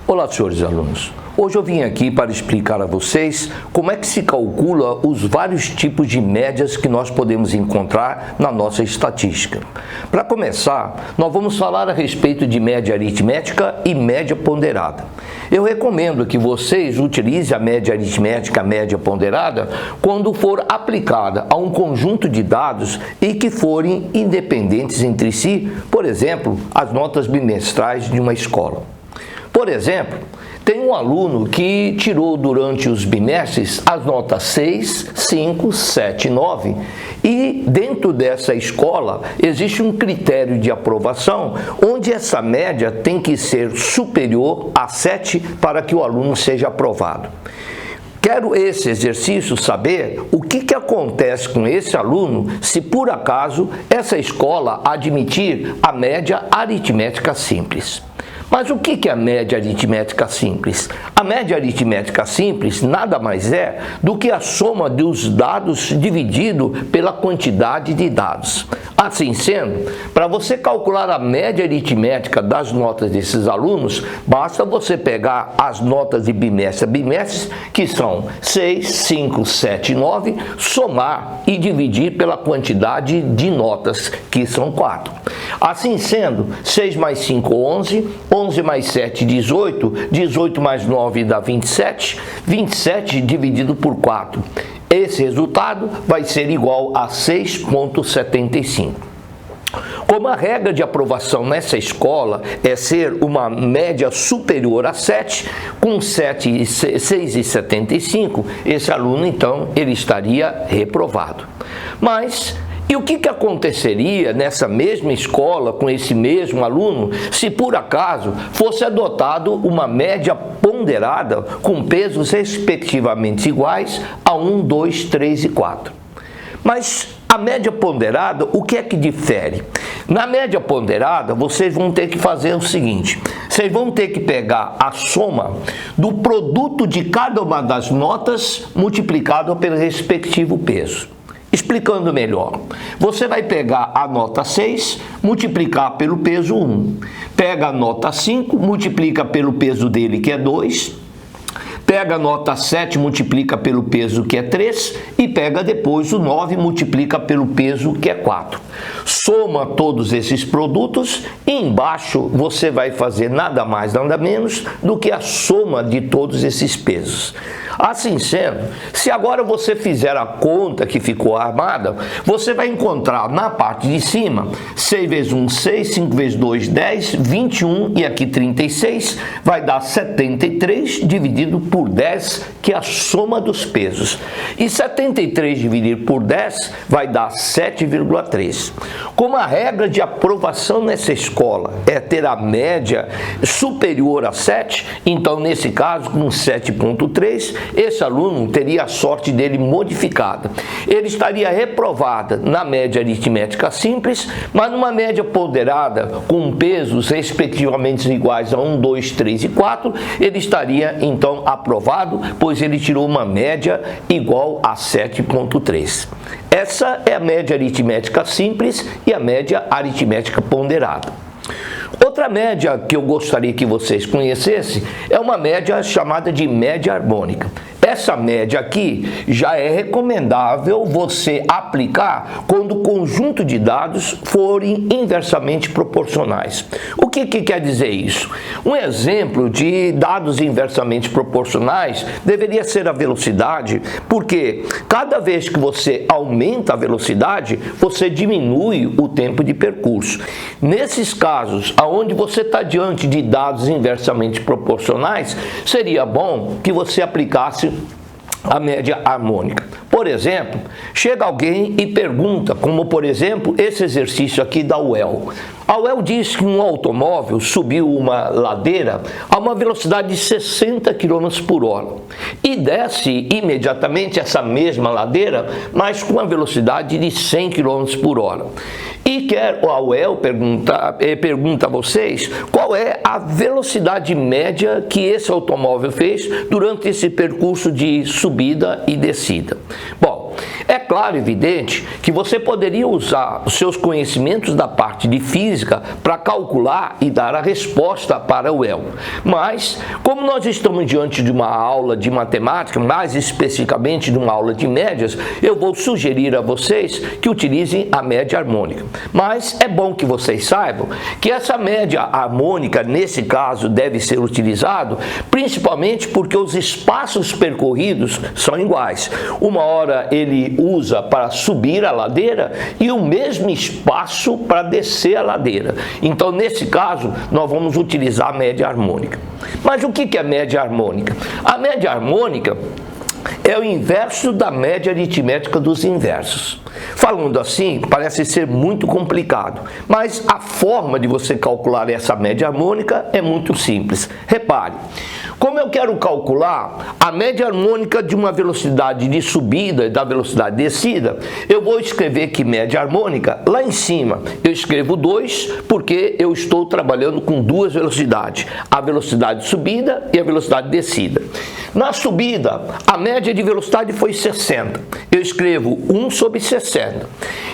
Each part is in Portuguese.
Olá, senhores alunos. Hoje eu vim aqui para explicar a vocês como é que se calcula os vários tipos de médias que nós podemos encontrar na nossa estatística. Para começar, nós vamos falar a respeito de média aritmética e média ponderada. Eu recomendo que vocês utilizem a média aritmética, a média ponderada, quando for aplicada a um conjunto de dados e que forem independentes entre si, por exemplo, as notas bimestrais de uma escola. Por exemplo, tem um aluno que tirou durante os bimestres as notas 6, 5, 7 e 9 e dentro dessa escola existe um critério de aprovação onde essa média tem que ser superior a 7 para que o aluno seja aprovado. Quero esse exercício saber o que acontece com esse aluno se por acaso essa escola admitir a média aritmética simples. Mas o que é a média aritmética simples? A média aritmética simples nada mais é do que a soma dos dados dividido pela quantidade de dados. Assim sendo, para você calcular a média aritmética das notas desses alunos, basta você pegar as notas de bimestre a bimestre, que são 6, 5, 7 e 9, somar e dividir pela quantidade de notas, que são 4. Assim sendo, 6 mais 5, 11, 11 mais 7, 18, 18 mais 9 dá 27, 27 dividido por 4. Esse resultado vai ser igual a 6,75. Como a regra de aprovação nessa escola é ser uma média superior a 7, com 6,75, esse aluno então ele estaria reprovado. Mas e o que aconteceria nessa mesma escola com esse mesmo aluno se por acaso fosse adotado uma média ponderada com pesos respectivamente iguais a 1, 2, 3 e 4? Mas a média ponderada, o que é que difere? Na média ponderada, vocês vão ter que fazer o seguinte: vocês vão ter que pegar a soma do produto de cada uma das notas multiplicado pelo respectivo peso. Explicando melhor, você vai pegar a nota 6, multiplicar pelo peso 1. Pega a nota 5, multiplica pelo peso dele, que é 2. Pega a nota 7, multiplica pelo peso, que é 3. E pega depois o 9, multiplica pelo peso, que é 4. Soma todos esses produtos e embaixo você vai fazer nada mais, nada menos do que a soma de todos esses pesos. Assim sendo, se agora você fizer a conta que ficou armada, você vai encontrar na parte de cima 6 vezes 1, 6, 5 vezes 2, 10, 21 e aqui 36, vai dar 73 dividido por 10, que é a soma dos pesos. E 73 dividido por 10 vai dar 7,3. Como a regra de aprovação nessa escola é ter a média superior a 7, então nesse caso com 7,3, esse aluno teria a sorte dele modificada. Ele estaria reprovado na média aritmética simples, mas numa média ponderada com pesos respectivamente iguais a 1, 2, 3 e 4, ele estaria então aprovado, pois ele tirou uma média igual a 7,3. Essa é a média aritmética simples e a média aritmética ponderada. Outra média que eu gostaria que vocês conhecessem é uma média chamada de média harmônica. Essa média aqui já é recomendável você aplicar quando o conjunto de dados forem inversamente proporcionais. O que quer dizer isso? Um exemplo de dados inversamente proporcionais deveria ser a velocidade, porque cada vez que você aumenta a velocidade, você diminui o tempo de percurso. Nesses casos, onde você está diante de dados inversamente proporcionais, seria bom que você aplicasse a média harmônica. Por exemplo, chega alguém e pergunta, como por exemplo esse exercício aqui da UEL. A UEL diz que um automóvel subiu uma ladeira a uma velocidade de 60 km por hora e desce imediatamente essa mesma ladeira, mas com uma velocidade de 100 km por hora. E a UEL pergunta a vocês qual é a velocidade média que esse automóvel fez durante esse percurso de subida e descida. Bom, é claro e evidente que você poderia usar os seus conhecimentos da parte de física para calcular e dar a resposta para o elo. Mas, como nós estamos diante de uma aula de matemática, mais especificamente de uma aula de médias, eu vou sugerir a vocês que utilizem a média harmônica. Mas é bom que vocês saibam que essa média harmônica, nesse caso, deve ser utilizado principalmente porque os espaços percorridos são iguais. Uma hora ele usa para subir a ladeira e o mesmo espaço para descer a ladeira. Então, nesse caso, nós vamos utilizar a média harmônica. Mas o que é média harmônica? A média harmônica é o inverso da média aritmética dos inversos. Falando assim, parece ser muito complicado, mas a forma de você calcular essa média harmônica é muito simples. Repare, como eu quero calcular a média harmônica de uma velocidade de subida e da velocidade de descida, eu vou escrever que média harmônica, lá em cima, eu escrevo 2, porque eu estou trabalhando com duas velocidades, a velocidade de subida e a velocidade de descida. Na subida, a média de velocidade foi 60. Eu escrevo 1 sobre 60.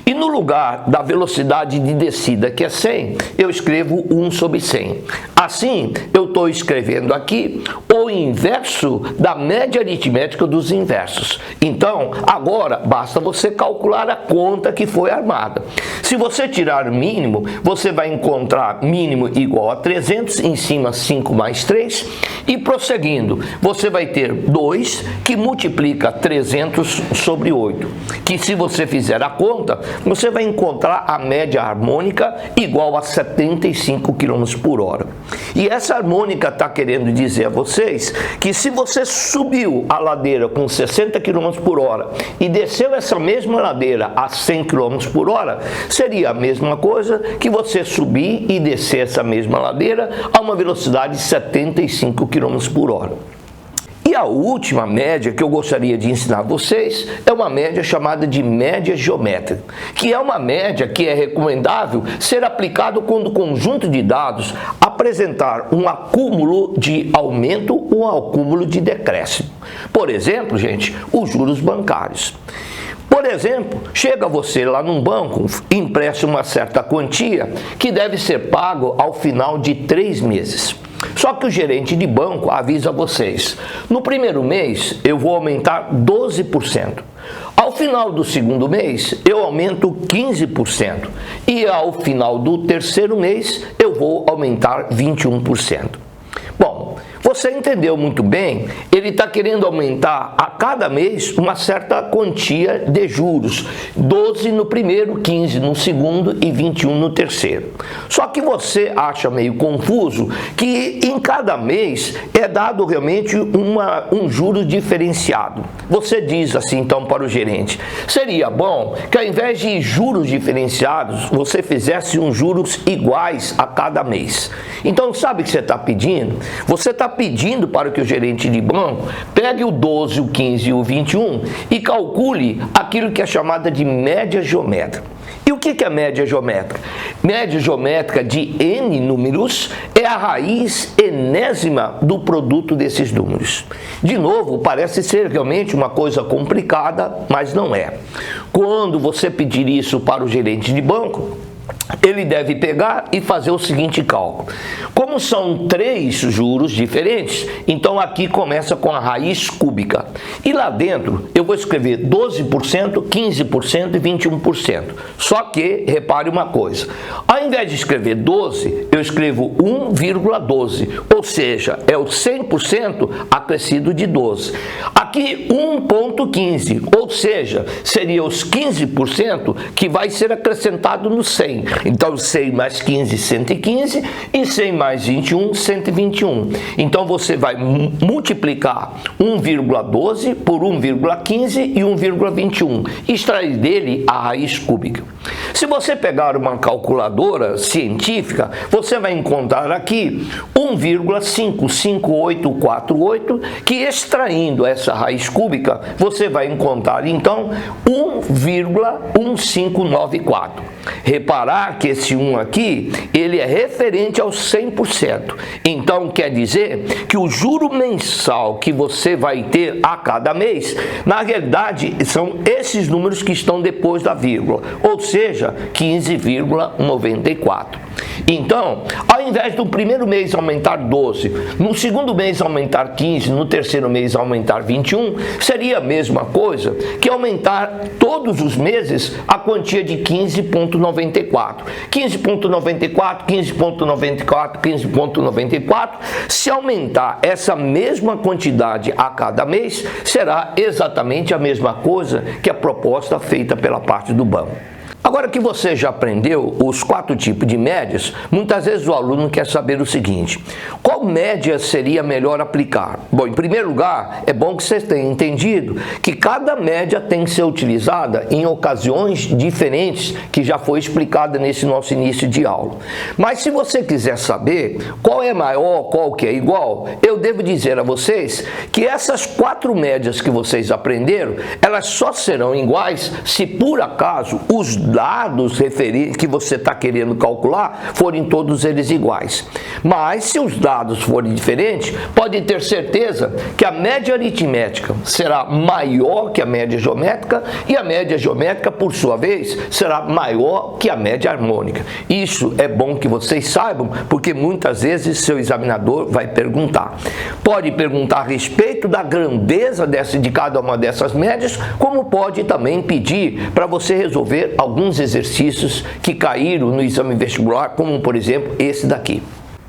E no lugar da velocidade de descida, que é 100, eu escrevo 1 sobre 100. Assim, eu estou escrevendo aqui o inverso da média aritmética dos inversos. Então, agora, basta você calcular a conta que foi armada. Se você tirar o mínimo, você vai encontrar mínimo igual a 300, em cima 5 mais 3, e prosseguindo, você vai ter 2 que multiplica 300 sobre 8, que se você fizer a conta, você vai encontrar a média harmônica igual a 75 km por hora. E essa harmônica está querendo dizer a vocês que se você subiu a ladeira com 60 km por hora e desceu essa mesma ladeira a 100 km por hora, seria a mesma coisa que você subir e descer essa mesma ladeira a uma velocidade de 75 km por hora. E a última média que eu gostaria de ensinar a vocês é uma média chamada de média geométrica, que é uma média que é recomendável ser aplicado quando o conjunto de dados apresentar um acúmulo de aumento ou um acúmulo de decréscimo. Por exemplo, gente, os juros bancários. Por exemplo, chega você lá num banco, empresta uma certa quantia que deve ser pago ao final de 3 meses. Só que o gerente de banco avisa vocês, no primeiro mês eu vou aumentar 12%. Ao final do segundo mês, eu aumento 15%. E ao final do terceiro mês, eu vou aumentar 21%. Bom, você entendeu muito bem, ele está querendo aumentar a cada mês uma certa quantia de juros, 12 no primeiro, 15 no segundo e 21 no terceiro. Só que você acha meio confuso que em cada mês é dado realmente um juro diferenciado. Você diz assim então para o gerente, seria bom que ao invés de juros diferenciados, você fizesse uns juros iguais a cada mês. Então sabe o que você está pedindo? Você está pedindo para que o gerente de banco pegue o 12, o 15 e o 21 e calcule aquilo que é chamada de média geométrica. E o que é média geométrica? Média geométrica de n números é a raiz enésima do produto desses números. De novo, parece ser realmente uma coisa complicada, mas não é. Quando você pedir isso para o gerente de banco, ele deve pegar e fazer o seguinte cálculo. Como são 3 juros diferentes, então aqui começa com a raiz cúbica. E lá dentro eu vou escrever 12%, 15% e 21%. Só que, repare uma coisa, ao invés de escrever 12, eu escrevo 1,12, ou seja, é o 100% acrescido de 12. Aqui 1,15, ou seja, seria os 15% que vai ser acrescentado no 100. Então 100 mais 15, 115 e 100 mais 21, 121. Então você vai multiplicar 1,12 por 1,15 e 1,21 e extrair dele a raiz cúbica. Se você pegar uma calculadora científica, você vai encontrar aqui 1,55848, que extraindo essa raiz cúbica, você vai encontrar então 1,1594. Reparar que esse 1 aqui, ele é referente aos 100%. Então, quer dizer que o juro mensal que você vai ter a cada mês, na realidade, são esses números que estão depois da vírgula, ou seja, 15,94. Então, ao invés do primeiro mês aumentar 12, no segundo mês aumentar 15, no terceiro mês aumentar 21, seria a mesma coisa que aumentar todos os meses a quantia de 15,94. 15,94, 15,94, 15,94. Se aumentar essa mesma quantidade a cada mês, será exatamente a mesma coisa que a proposta feita pela parte do banco. Agora que você já aprendeu os 4 tipos de médias, muitas vezes o aluno quer saber o seguinte: qual média seria melhor aplicar? Bom, em primeiro lugar, é bom que você tenha entendido que cada média tem que ser utilizada em ocasiões diferentes, que já foi explicada nesse nosso início de aula. Mas se você quiser saber qual é maior, qual que é igual, eu devo dizer a vocês que essas 4 médias que vocês aprenderam, elas só serão iguais se por acaso os dados referidos que você está querendo calcular forem todos eles iguais. Mas se os dados forem diferentes, pode ter certeza que a média aritmética será maior que a média geométrica e a média geométrica, por sua vez, será maior que a média harmônica. Isso é bom que vocês saibam, porque muitas vezes seu examinador vai perguntar. Pode perguntar a respeito da grandeza de cada uma dessas médias, como pode também pedir para você resolver alguns exercícios que caíram no exame vestibular, como por exemplo esse daqui.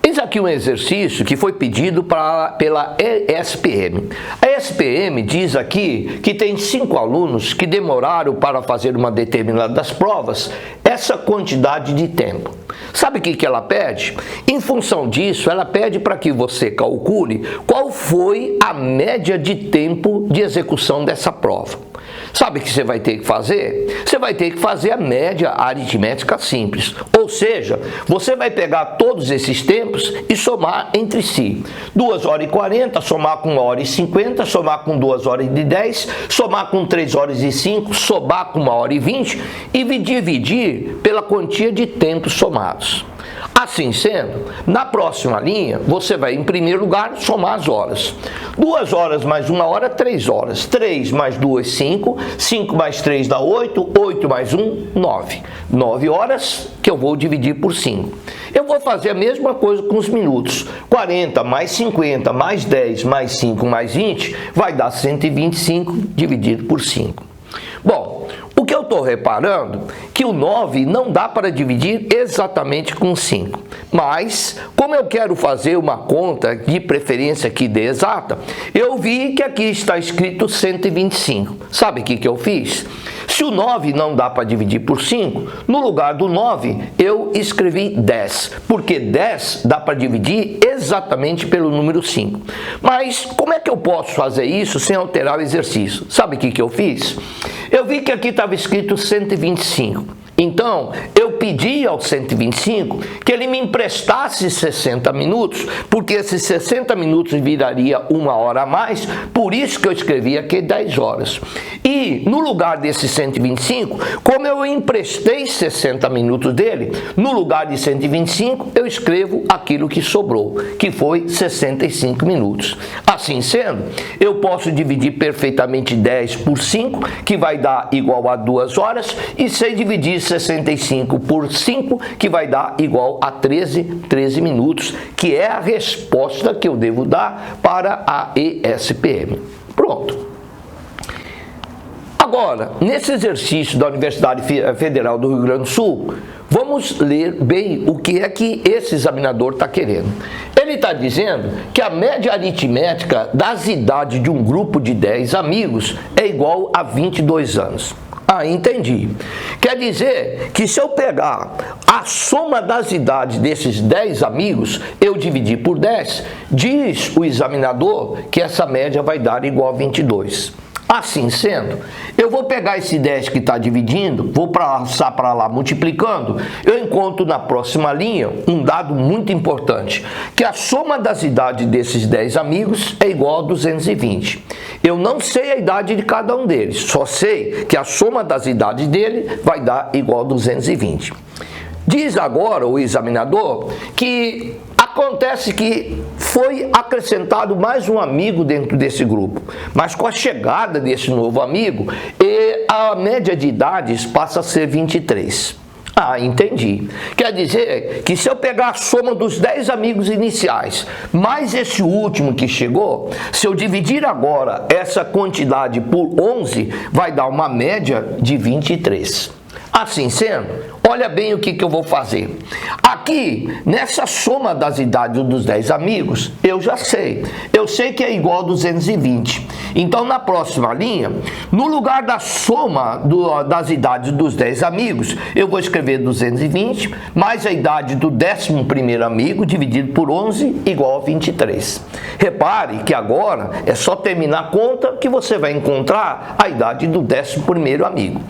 Eis aqui um exercício que foi pedido pela ESPM. A ESPM diz aqui que tem 5 alunos que demoraram para fazer uma determinada das provas essa quantidade de tempo. Sabe o que ela pede? Em função disso, ela pede para que você calcule qual foi a média de tempo de execução dessa prova. Sabe o que você vai ter que fazer? Você vai ter que fazer a média aritmética simples. Ou seja, você vai pegar todos esses tempos e somar entre si. 2 horas e 40, somar com 1 hora e 50, somar com 2 horas e 10, somar com 3 horas e 5, somar com 1 hora e 20 e dividir pela quantia de tempos somados. Assim sendo, na próxima linha, você vai, em primeiro lugar, somar as horas. 2 horas mais 1 hora, 3 horas. 3 mais 2, 5. 5 mais 3 dá 8. 8 mais 1, 9. 9 horas que eu vou dividir por 5. Eu vou fazer a mesma coisa com os minutos. 40 mais 50 mais 10 mais 5 mais 20 vai dar 125 dividido por 5. Bom, o que eu estou reparando que o 9 não dá para dividir exatamente com 5. Mas, como eu quero fazer uma conta de preferência que dê exata, eu vi que aqui está escrito 125. Sabe o que eu fiz? Se o 9 não dá para dividir por 5, no lugar do 9 eu escrevi 10, porque 10 dá para dividir exatamente pelo número 5. Mas como é que eu posso fazer isso sem alterar o exercício? Sabe o que eu fiz? Eu vi que aqui estava escrito 125. Então, eu pedi ao 125 que ele me emprestasse 60 minutos, porque esses 60 minutos viraria 1 hora a mais, por isso que eu escrevi aqui 10 horas. E, no lugar desse 125, como eu emprestei 60 minutos dele, no lugar de 125, eu escrevo aquilo que sobrou, que foi 65 minutos. Assim sendo, eu posso dividir perfeitamente 10 por 5, que vai dar igual a 2 horas, e sei dividir 65 por 5, que vai dar igual a 13 minutos, que é a resposta que eu devo dar para a ESPM. Pronto. Agora, nesse exercício da Universidade Federal do Rio Grande do Sul, vamos ler bem o que é que esse examinador está querendo. Ele está dizendo que a média aritmética das idades de um grupo de 10 amigos é igual a 22 anos. Ah, entendi. Quer dizer que se eu pegar a soma das idades desses 10 amigos, eu dividir por 10, diz o examinador que essa média vai dar igual a 22. Assim sendo, eu vou pegar esse 10 que está dividindo, vou passar para lá multiplicando, eu encontro na próxima linha um dado muito importante, que a soma das idades desses 10 amigos é igual a 220. Eu não sei a idade de cada um deles, só sei que a soma das idades dele vai dar igual a 220. Diz agora o examinador que acontece que foi acrescentado mais um amigo dentro desse grupo, mas com a chegada desse novo amigo, a média de idades passa a ser 23. Ah, entendi. Quer dizer que se eu pegar a soma dos 10 amigos iniciais, mais esse último que chegou, se eu dividir agora essa quantidade por 11, vai dar uma média de 23. Assim sendo, olha bem o que eu vou fazer. Aqui, nessa soma das idades dos 10 amigos, eu já sei. Eu sei que é igual a 220. Então, na próxima linha, no lugar da soma das idades dos 10 amigos, eu vou escrever 220 mais a idade do 11º amigo dividido por 11 igual a 23. Repare que agora é só terminar a conta que você vai encontrar a idade do 11º amigo.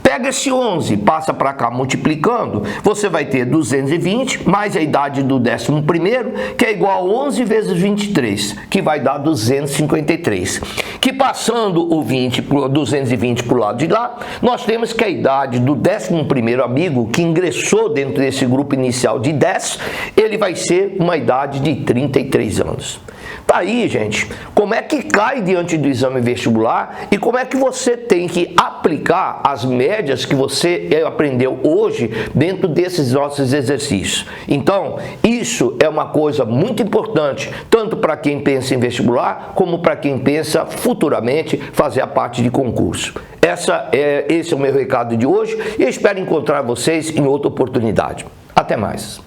Pega esse 11, passa para cá multiplicando, você vai ter 220 mais a idade do 11º, que é igual a 11 vezes 23, que vai dar 253. Que passando o 220 para o lado de lá, nós temos que a idade do 11º amigo, que ingressou dentro desse grupo inicial de 10, ele vai ser uma idade de 33 anos. Tá aí, gente, como é que cai diante do exame vestibular e como é que você tem que aplicar as médias que você aprendeu hoje dentro desses nossos exercícios. Então, isso é uma coisa muito importante, tanto para quem pensa em vestibular, como para quem pensa futuramente fazer a parte de concurso. Esse é o meu recado de hoje e eu espero encontrar vocês em outra oportunidade. Até mais.